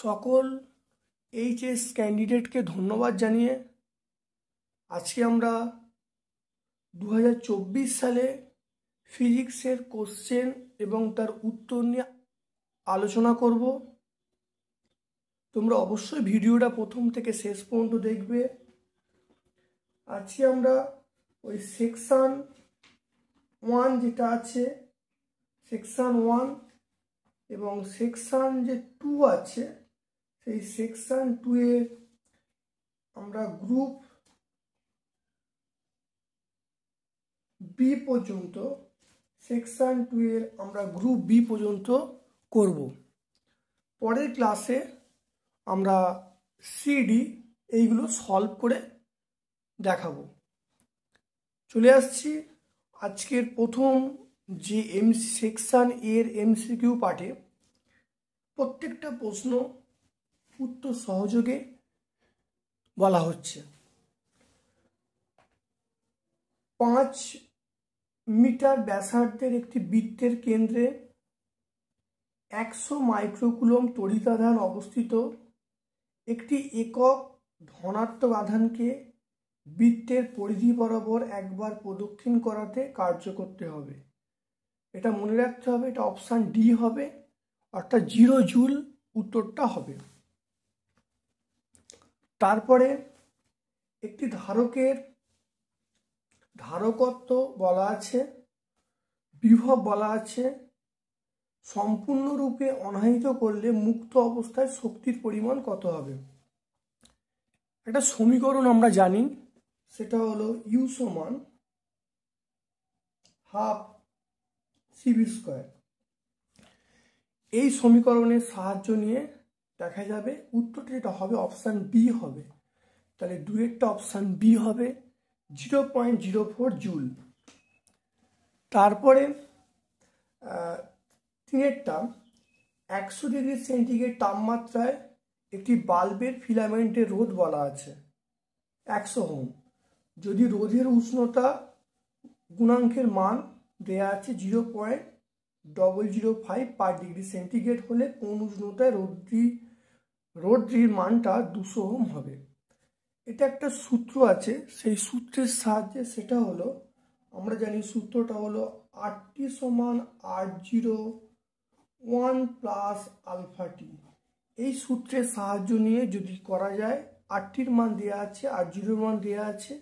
সকল এইচএস ক্যান্ডিডেটকে ধন্যবাদ জানিয়ে আজকে আমরা 2024 সালে ফিজিক্সের কোশ্চেন এবং তার উত্তর নিয়ে আলোচনা করব। তোমরা অবশ্যই ভিডিওটা প্রথম থেকে শেষ পর্যন্ত দেখবে। আজকে আমরা ওই সেকশন 1 যেটা আছে, সেকশন 1 এবং সেকশন যে 2 আছে, সেই সেকশন 2 এর আমরা গ্রুপ বি পর্যন্ত, সেকশন 2 এর আমরা গ্রুপ বি পর্যন্ত করব। পরের ক্লাসে আমরা সিডি এইগুলো সলভ করে দেখাবো। চলে আসছি আজকের প্রথম যে সেকশন এর এমসিকিউ পার্টে। প্রত্যেকটা প্রশ্ন উত্তর সহযোগে বলা হচ্ছে। 5 মিটার ব্যাসার্ধের একটি বৃত্তের কেন্দ্রে 100 মাইক্রোকুলম তড়িতাধান অবস্থিত। একটি একক ধনাত্মক আধানকে বৃত্তের পরিধি বরাবর একবার প্রদক্ষিণ করাতে কার্য করতে হবে। এটা মনে রাখতে হবে, এটা অপশান ডি হবে, অর্থাৎ 0 জুল উত্তরটা হবে। তারপরে একটি ধারকের ধারকত্ব বলা আছে, বিভব বলা আছে। সম্পূর্ণরূপে অনাহিত করলে মুক্ত অবস্থায় শক্তির পরিমাণ কত হবে। একটা সমীকরণ আমরা জানি, সেটা হলো ইউ সমান হাফ সিভি স্কোয়ার। এই সমীকরণের সাহায্য নিয়ে দেখা যাবে উত্তরটা যেটা হবে অপশান বি হবে। তাহলে 2-এরটা অপশান বি হবে, 0.04 জুল। তারপরে 3-এরটা 100 ডিগ্রি সেন্টিগ্রেড তাপমাত্রায় একটি বাল্বের ফিলামেন্টের রোধ বলা আছে 100 ওহম। যদি রোধের উষ্ণতা গুণাঙ্কের মান দেয়া আছে 0.005 পার ডিগ্রি সেন্টিগ্রেড হলে কোন উষ্ণতায় রোধটির মানটা 200 ওহম হবে। এটা একটা সূত্র আছে, সেই সূত্রের সাহায্যে সেটা হলো, আমরা জানি সূত্রটা হলো RT সমান R01 প্লাস আলফা টি। এই সূত্রের সাহায্য নিয়ে যদি করা যায়, RTর মান দেওয়া আছে, R0 মান দেওয়া আছে।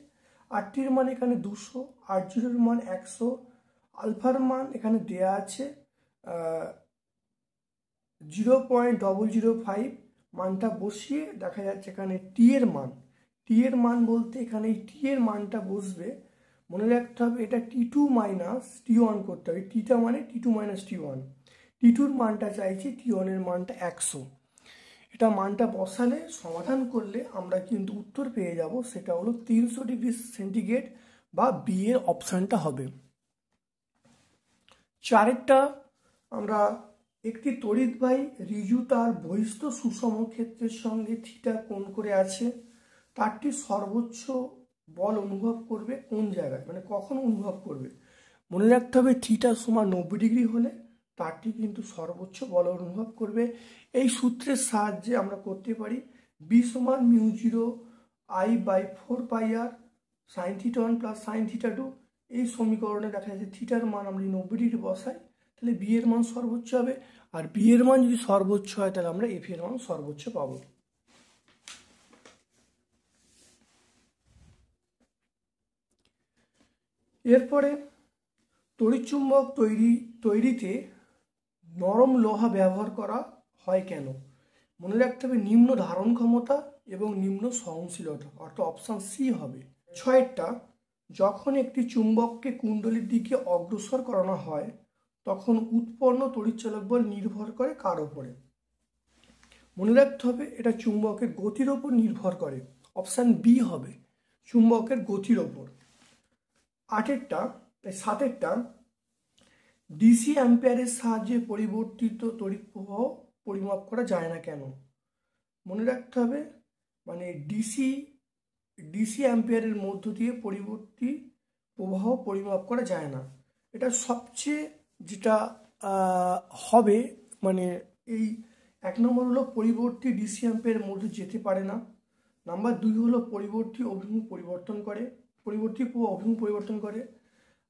RTর মান এখানে 200, R0 মান 100, আলফার মান এখানে দেওয়া আছে 0.005। মানটা বসিয়ে দেখা যাচ্ছে এখানে টি এর মান বলতে এখানে এই টি এর মানটা বসবে। মনে রাখতে হবে এটা T2 মাইনাস T1 করতে হবে। টিটা মানে T2 মাইনাস T1। T2-র মানটা চাইছি, T1 এর মানটা 100। এটা মানটা বসালে, সমাধান করলে আমরা কিন্তু উত্তর পেয়ে যাব, সেটা হলো 300 ডিগ্রি সেন্টিগ্রেড বা বি এর অপশানটা হবে। 4-এরটা আমরা একটি তড়িৎবাহী ঋজু তার বহিস্থ সুষম ক্ষেত্রের সঙ্গে থিটা কোণ করে আছে। তারটি সর্বোচ্চ বল অনুভব করবে কোন জায়গায়, মানে কখন অনুভব করবে। মনে রাখতে হবে থিটা সমান 90 ডিগ্রি হলে তারটি কিন্তু সর্বোচ্চ বল অনুভব করবে। এই সূত্রের সাহায্যে আমরা করতে পারি বি সমান μ0 I/4 পাই আর sine theta 1 plus sine theta 2। এই সমীকরণে দেখা যাচ্ছে থিটার মান আমরা 90 ডিগ্রি বসাই, তাহলে বি এর মান সর্বোচ্চ হবে। আর বি এর মান যদি সর্বোচ্চ হয় তাহলে আমরা এফ এর মান সর্বোচ্চ পাবো। এরপরে তড়িৎচুম্বক তৈরিতে নরম লোহা ব্যবহার করা হয় কেন। মনে রাখতে হবে নিম্ন ধারণ ক্ষমতা এবং নিম্ন সহনশীলতা, অর্থাৎ অপশান সি হবে। 6-এরটা যখন একটি চুম্বককে কুণ্ডলীর দিকে অগ্রসর করানো হয় তখন উৎপন্ন তড়িৎচালক বল নির্ভর করে কার ওপরে। মনে রাখতে হবে এটা চুম্বকের গতির ওপর নির্ভর করে, অপশান বি হবে, চুম্বকের গতির ওপর। 7-এরটা ডিসি অ্যাম্পিয়ারের সাহায্যে পরিবর্তিত তড়িৎ প্রবাহ পরিমাপ করা যায় না কেন। মনে রাখতে হবে মানে ডিসি অ্যাম্পিয়ারের মধ্য দিয়ে প্রবাহ পরিমাপ করা যায় না। এটা সবচেয়ে যেটা হবে মানে এই 1 নম্বর হলো পরিবর্তী ডিসি অ্যাম্পের মধ্যে যেতে পারে না। নাম্বার 2 হলো পরিবর্তী অভিমুখ পরিবর্তন করে, পরিবর্তী প্রবাহ অভিমুখ পরিবর্তন করে।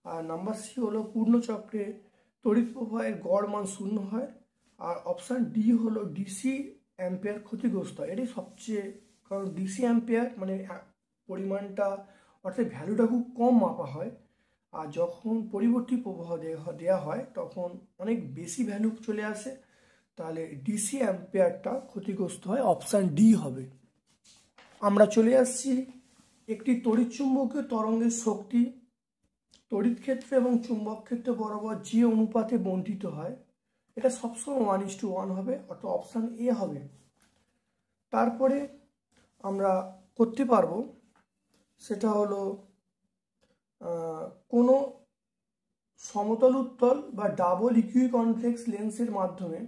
আর নাম্বার সি হলো পূর্ণচক্রে তড়িৎ প্রবাহের গড় মান 0 হয়। আর অপশান ডি হলো ডিসি অ্যাম্পিয়ার ক্ষতিগ্রস্ত হয়। এটাই সবচেয়ে, কারণ ডিসি অ্যাম্পিয়ার মানে পরিমাণটা অর্থাৎ ভ্যালুটা খুব কম মাপা হয়, আর যখন পরিবর্তী প্রবাহ দেওয়া হয় তখন অনেক বেশি ভ্যালু চলে আসে, তাহলে ডিসি অ্যাম্পিয়ারটা ক্ষতিগ্রস্ত হয়। অপশান ডি হবে। আমরা চলে আসছি একটি তড়িৎচুম্বকীয় তরঙ্গের শক্তি তড়িৎ ক্ষেত্র এবং চুম্বক ক্ষেত্র বরাবর যে অনুপাতে বণ্টিত হয়, এটা সবসময় 1:1 হবে, অর্থাৎ অপশান এ হবে। তারপরে আমরা করতে পারবো সেটা হলো কোনো সমতল উত্তল বা ডাবল ইকুইকনভেক্স লেন্সের মাধ্যমে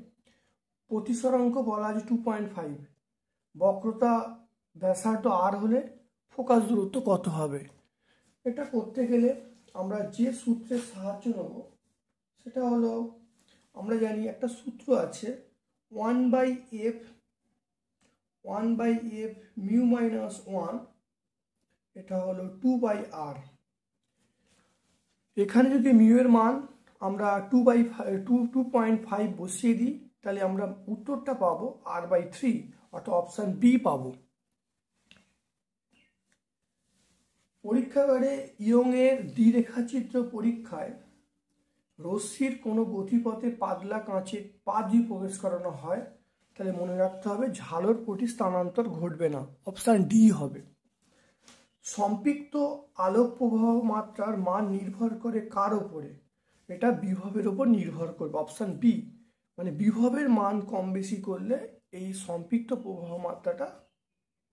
প্রতিসরাঙ্ক বলা আছে 2.5, বক্রতা ব্যাসার্ধ আর হলে ফোকাস দূরত্ব কত হবে। এটা করতে গেলে আমরা যে সূত্রের সাহায্য নেব সেটা হলো, আমরা জানি একটা সূত্র আছে 1/f মিউ মাইনাস 1, এটা হলো 2/r। এখানে যদি মিউ এর মান আমরা 2.5 বসিয়ে দিই, তাহলে আমরা উত্তরটা পাবো r/3, অর্থাৎ অপশান বি পাবো। পরীক্ষাগারে ইয়ংয়ের দ্বিরেখাচিত্র পরীক্ষায় রশ্মির কোনো গতিপথে পাতলা কাঁচের পা দিয়ে প্রবেশ করানো হয়, তাহলে মনে রাখতে হবে ঝালর পটি স্থানান্তর ঘটবে না, অপশান ডি হবে। সম্পৃক্ত আলোক প্রবাহ মাত্রার মান নির্ভর করে কার ওপরে, এটা বিভবের ওপর নির্ভর করবে, অপশান বি। মানে বিভবের মান কম বেশি করলে এই সম্পৃক্ত প্রবাহ মাত্রাটা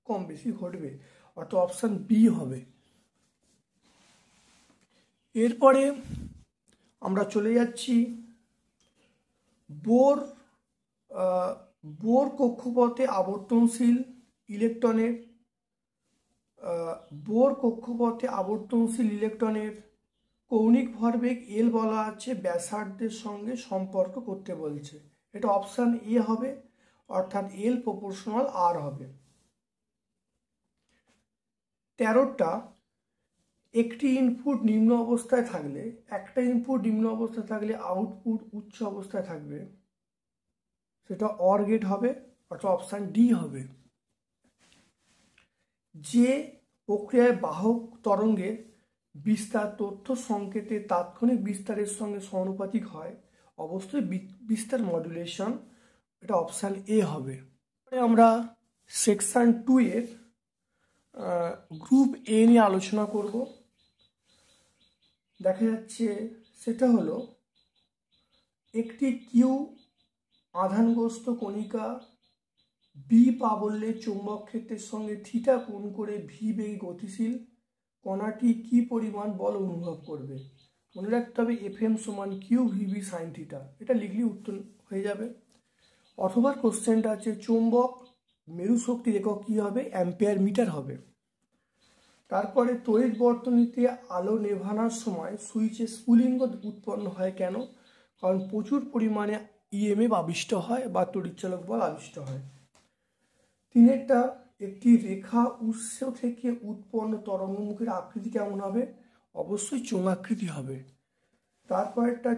কম বেশি ঘটবে, অর্থাৎ অপশান বি হবে। এরপরে আমরা চলে যাচ্ছি বোর কক্ষপথে আবর্তনশীল ইলেকট্রনের কৌণিক ভরবেগ এল বলা আছে, ব্যাসার্ধের সঙ্গে সম্পর্ক করতে বলছে, এটা অপশান এ হবে, অর্থাৎ এল প্রপোর্শনাল আর হবে। 13টা একটা ইনপুট নিম্ন অবস্থায় থাকলে আউটপুট উচ্চ অবস্থায় থাকবে, সেটা অর গেট হবে, অর্থাৎ অপশান ডি হবে। যে প্রক্রিয়ায় বাহক তরঙ্গের বিস্তার তথ্য সংকেতের তাৎক্ষণিক বিস্তারের সঙ্গে সমানুপাতিক হয়, অবশ্যই বিস্তার মডুলেশন, এটা অপশান এ হবে। আমরা সেকশন 2 এর গ্রুপ এ নিয়ে আলোচনা করব। দেখা যাচ্ছে সেটা হলো একটি কিউ আধানগ্রস্ত কণিকা বি প্রাবল্যে চৌম্বক ক্ষেত্রের সঙ্গে থিটা কোণ করে ভি বেগে গতিশীল, কণাটি কি পরিমাণ বল অনুভব করবে। মনে রাখতে হবে এফএম সমান কিউ ভিবি সাইন থিটা, এটা লিখলে উত্তর হয়ে যাবে। অথবা কোশ্চেনটা আছে চৌম্বক মেরু শক্তির একক কী হবে, অ্যাম্পিয়ার মিটার হবে। তারপরে তড়িৎ বর্তনীতে আলো নেভানোর সময় সুইচে স্ফুলিঙ্গ উৎপন্ন হয় কেন, কারণ প্রচুর পরিমাণে ইএমএফ আবিষ্ট হয় বা তড়িৎচালক বল আবিষ্ট হয়। 3টা একটি রেখা উৎস থেকে উৎপন্ন তরঙ্গমুখের আকৃতি কেমন হবে, অবশ্যই চোঙাকৃতি হবে। তারপরেরটা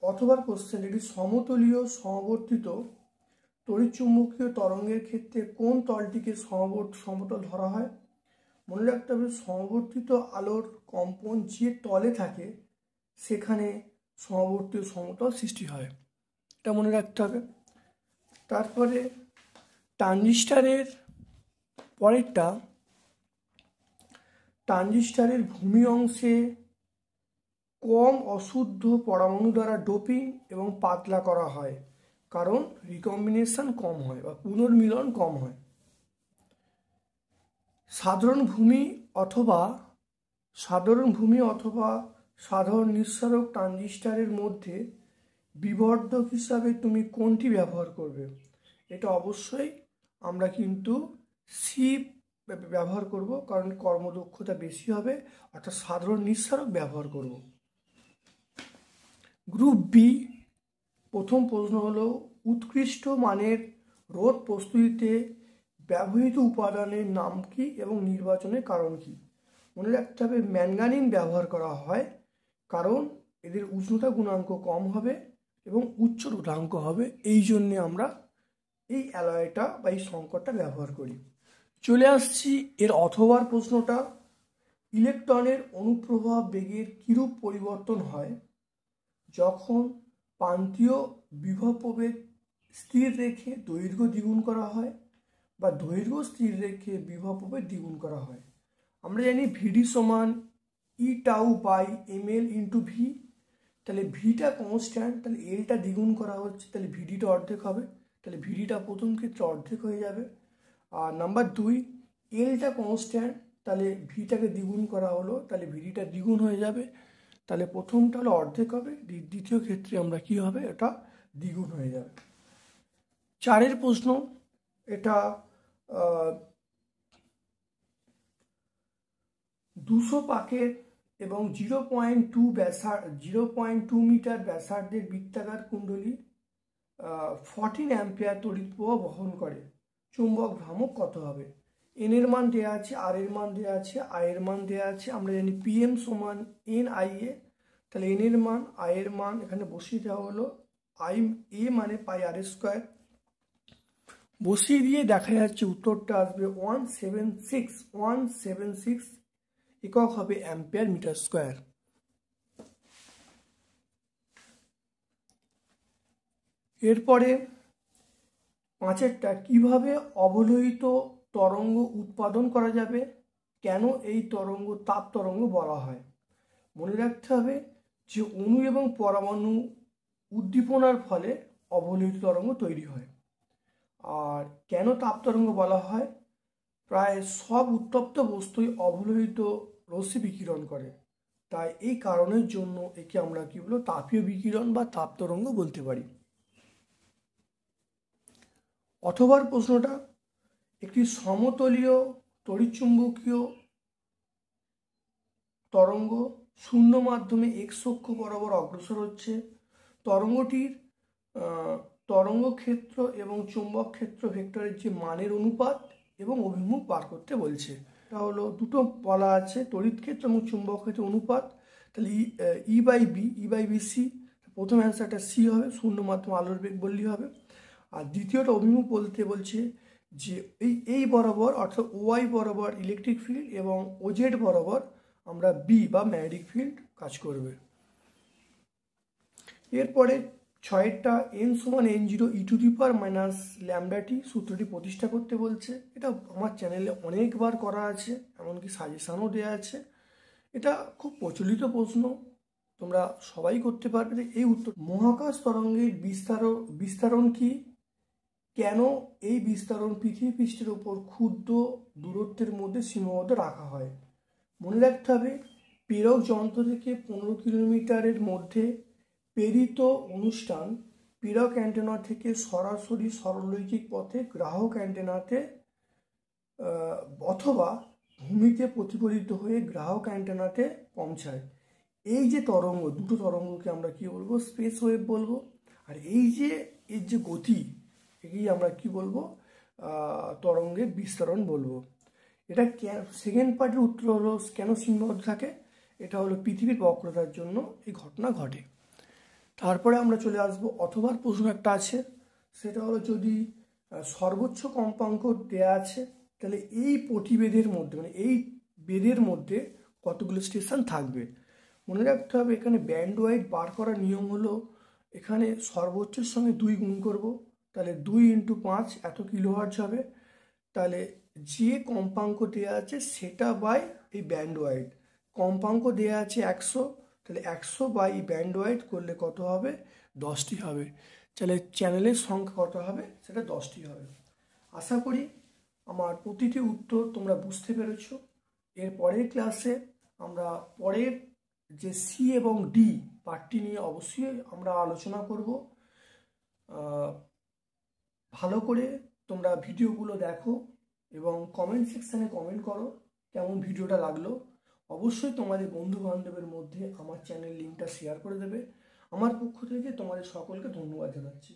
অথবা কোশ্চেন, এটি সমতলীয় সমবর্তিত তড়িৎচুম্বকীয় তরঙ্গের ক্ষেত্রে কোন তলটিকে সমতল ধরা হয়। মনে রাখতে হবে সমবর্তিত আলোর কম্পন যে তলে থাকে সেখানে সমবর্তিত সমতল সৃষ্টি হয়, এটা মনে রাখতে হবে। তারপরে ট্রানজিস্টারের পরেরটা, ট্রানজিস্টারের ভূমি অংশে কম অশুদ্ধ পরমাণু দ্বারা ডোপিং এবং পাতলা করা হয়, কারণ রিকম্বিনেশন কম হয় বা পুনর্মিলন কম হয়। সাধারণ ভূমি অথবা সাধারণ নিঃসারক ট্রানজিস্টারের মধ্যে বিবর্ধক হিসাবে তুমি কোনটি ব্যবহার করবে, এটা অবশ্যই আমরা কিন্তু সি ব্যবহার করব, কারণ কর্মদক্ষতা বেশি হবে, অর্থাৎ সাধারণ নিঃসারক ব্যবহার করব। গ্রুপ বি, প্রথম প্রশ্ন হলো উৎকৃষ্ট মানের রোদ প্রস্তুতিতে ব্যবহৃত উপাদানের নাম কি এবং নির্বাচনের কারণ কি। মনে রাখতে হবে ম্যাঙ্গানিন ব্যবহার করা হয় কারণ এদের উষ্ণতা গুণাঙ্ক কম হবে এবং উচ্চ রোধাঙ্ক হবে, এই জন্যে আমরা এই অ্যালয়টা বা এই সংকরটা ব্যবহার করি। চলে আসছি এর অথবার প্রশ্নটা। ইলেকট্রনের অনুপ্রবাহ বেগের কিরূপ পরিবর্তন হয় যখন প্রান্তীয় বিভব প্রভেদ স্থির রেখে দৈর্ঘ্য দ্বিগুণ করা হয় বা দৈর্ঘ্য স্থির রেখে বিভব প্রভেদ দ্বিগুণ করা হয়। আমরা জানি ভিডি সমান E tau by M L into V, তাহলে ভিটা কনস্ট্যান্ট, তাহলে এলটা দ্বিগুণ করা হচ্ছে, তাহলে ভিডিটা অর্ধেক হবে, তাহলে ভিডিটা প্রথম ক্ষেত্রে অর্ধেক হয়ে যাবে। আর নাম্বার 2, এলটা কনস্ট্যান্ট, তাহলে ভিটাকে দ্বিগুণ করা হলো, তাহলে ভিডিটা দ্বিগুণ হয়ে যাবে, তাহলে প্রথমটা হলো অর্ধেক হবে, দ্বিতীয় ক্ষেত্রে আমরা কি হবে, এটা দ্বিগুণ হয়ে যাবে। 4 প্রশ্ন, এটা 200 পাকের এবং 0.2 মিটার ব্যাসার্ধের বৃত্তাকার কুণ্ডলী 14 অ্যাম্পিয়ার তড়িৎ প্রবাহ বহন করে, চুম্বক ভ্রামক কত হবে। এন এর মান দেওয়া আছে, আর এর মান দেওয়া আছে, আই এর মান দেওয়া আছে। আমরা জানি পিএম সমান এন আই এ, তাহলে এন এর মান, আই এর মান এখানে বসিয়ে দেওয়া হলো, আই এ মানে পাই আর স্কোয়ার বসিয়ে দিয়ে দেখা যাচ্ছে উত্তরটা আসবে 176 একক হবে অ্যাম্পিয়ার মিটার স্কোয়ার। এরপরে 5টা, কিভাবে অবলোহিত তরঙ্গ উৎপাদন করা যাবে, কেন এই তরঙ্গ তাপ তরঙ্গ বলা হয়। মনে রাখতে হবে যে অণু এবং পরমাণু উদ্দীপনার ফলে অবলোহিত তরঙ্গ তৈরি হয়। আর কেন তাপ তরঙ্গ বলা হয়, প্রায় সব উত্তপ্ত বস্তুই অবলোহিত রশ্মি বিকিরণ করে, তাই এই কারণের জন্য একে আমরা কি বলবো, তাপীয় বিকিরণ বা তাপ তরঙ্গ বলতে পারি। অথবার প্রশ্নটা, একটি সমতলীয় তড়িৎচুম্বকীয় তরঙ্গ শূন্য মাধ্যমে এক্স অক্ষ বরাবর অগ্রসর হচ্ছে, তরঙ্গটির তরঙ্গ ক্ষেত্র এবং চুম্বক ক্ষেত্র ভেক্টরের যে মানের অনুপাত এবং অভিমুখ বার করতে বলছে। এটা হলো দুটো বলা আছে, তড়িৎ ক্ষেত্র এবং চুম্বক ক্ষেত্র অনুপাত, তাহলে ই বাই বি সি, প্রথম অ্যান্সারটা সি হবে, শূন্য মাধ্যমে আলোর বেগ বললেই হবে। আর দ্বিতীয়টা অভিমুখ বলতে বলছে যে এই বরাবর অর্থাৎ ওয়াই বরাবর ইলেকট্রিক ফিল্ড এবং ওজেড বরাবর আমরা বি বা ম্যাগনেটিক ফিল্ড কাজ করবে। এরপরে 6টা, এন সমান n0 E to the power minus ল্যামডাটি সূত্রটি প্রতিষ্ঠা করতে বলছে। এটা আমার চ্যানেলে অনেকবার করা আছে, এমনকি সাজেশানও দেওয়া আছে। এটা খুব প্রচলিত প্রশ্ন, তোমরা সবাই করতে পারবে। এই উত্তর, মহাকাশ তরঙ্গের বিস্তারণ কি, কেন এই বিস্তারণ পৃথিবী পৃষ্ঠের ওপর ক্ষুদ্র দূরত্বের মধ্যে সীমাবদ্ধ রাখা হয়। মনে রাখতে হবে প্রেরক যন্ত্র থেকে 15 কিলোমিটারের মধ্যে প্রেরিত অনুষ্ঠান প্রেরক অ্যান্টেনা থেকে সরাসরি সরলরৈখিক পথে গ্রাহক অ্যান্টেনাতে অথবা ভূমিতে প্রতিফলিত হয়ে গ্রাহক অ্যান্টেনাতে পৌঁছায়। এই যে তরঙ্গ, দুটো তরঙ্গকে আমরা কি বলবো, স্পেস ওয়েভ বলবো। আর এর যে গতি, একেই আমরা কি বলবো, তরঙ্গের বিস্তারণ বলবো। এটা সেকেন্ড পার্টের উত্তর হলো কেন সীমাবদ্ধ থাকে, এটা হলো পৃথিবীর বক্রতার জন্য এই ঘটনা ঘটে। তারপরে আমরা চলে আসবো অথবা প্রশ্ন একটা আছে, সেটা হলো যদি সর্বোচ্চ কম্পাঙ্ক দেয়া আছে, তাহলে এই প্রতিবেদের মধ্যে মানে এই বেদের মধ্যে কতগুলো স্টেশন থাকবে। মনে রাখতে হবে এখানে ব্যান্ড ওয়াইড বার করার নিয়ম হলো, এখানে সর্বোচ্চের সঙ্গে 2 গুণ করব, তাহলে 2 × 5 এত কিলোহার্টজ হবে। তাহলে যে কম্পাঙ্ক দেওয়া আছে সেটা বাই এই ব্যান্ড ওয়াইড, কম্পাঙ্ক দেওয়া আছে 100, তাহলে 100 বাই ব্যান্ড ওয়াইড করলে কত হবে, 10টি হবে। তাহলে চ্যানেলের সংখ্যা কত হবে, সেটা 10টি হবে। আশা করি আমার প্রতিটি উত্তর তোমরা বুঝতে পেরেছো। এর পরের ক্লাসে আমরা পরের যে সি এবং ডি পার্টটি নিয়ে অবশ্যই আমরা আলোচনা করব। ভালো করে তোমরা ভিডিওগুলো দেখো এবং কমেন্ট সেকশানে কমেন্ট করো কেমন ভিডিওটা লাগলো। অবশ্যই তোমাদের বন্ধু বান্ধবের মধ্যে আমার চ্যানেল লিঙ্কটা শেয়ার করে দেবে। আমার পক্ষ থেকে তোমাদের সকলকে ধন্যবাদ জানাচ্ছি।